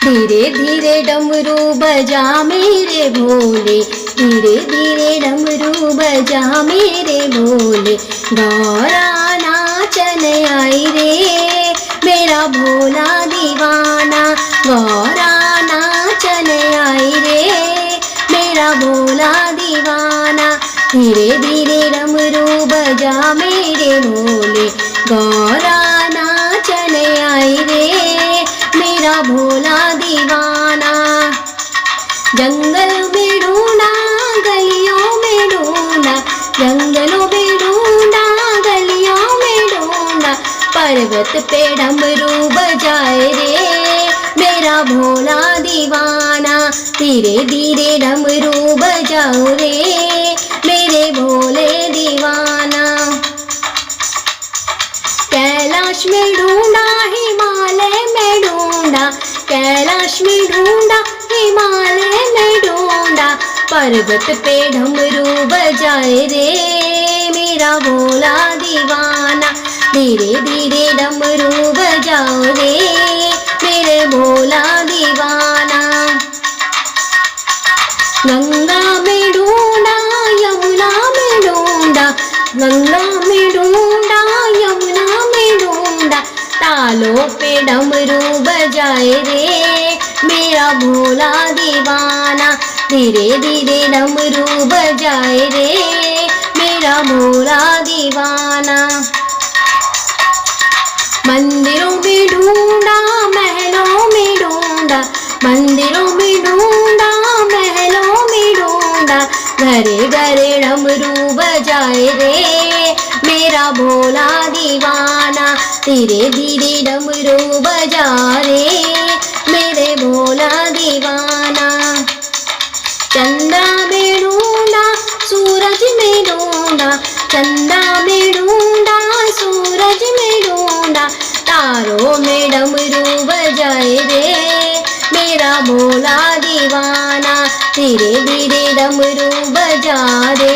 धीरे धीरे डमरू बजा मेरे भोले, धीरे धीरे डमरू बजा मेरे भोले। गौरा नाचन आई रे मेरा भोला दीवाना, गौरा नाचन आई रे मेरा भोला दीवाना। धीरे धीरे डमरू बजा मेरे भोले, गौरा नाचन आई रे मेरा भोला दीवाना। जंगल में ढूंढा गलियों में ढूंढा, जंगलों में ढूंढा गलियों में ढूंढा, पर्वत पे डमरू बजाए रे मेरा भोला दीवाना। धीरे धीरे डमरू बजाओ रे मेरे भोले दीवाना। कैलाश में ढूंढा हिमालय में ढूंढा, कैलाश में ढूंढा हिमालय में ढूंढा, पर्वत पे डमरू बजाए रे मेरा भोला दीवाना। धीरे धीरे डमरू बजाओ रे मेरे भोला दीवाना। गंगा में ढूंढा यमुना में ढूंढा, गंगा में ढूंढा यमुना में ढूंढा, तालों पे डमरू बजाए रे मेरा भोला दीवाना। धीरे धीरे डमरू बजाए रे मेरा भोला दीवाना। मंदिरों में ढूंढा महलों में ढूंढा, मंदिरों में ढूंढा महलों में ढूंढा, घरे घरे डमरू बजाए रे मेरा भोला दीवाना। धीरे धीरे डमरू बजा रे मेरे भोला दीवाना। चंदा में ढूंढा सूरज में ढूंढा, चंदा में ढूंढा सूरज में ढूंढा, तारों में डमरू बजाए रे मेरा भोला दीवाना। धीरे धीरे डमरू बजा रे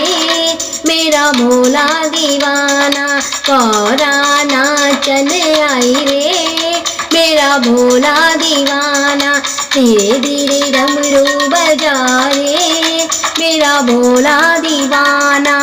मेरा भोला दीवाना। गौरा नाचन आई रे मेरा भोला दीवाना। धीरे धीरे डमरू बजा रे मेरा भोला दीवाना।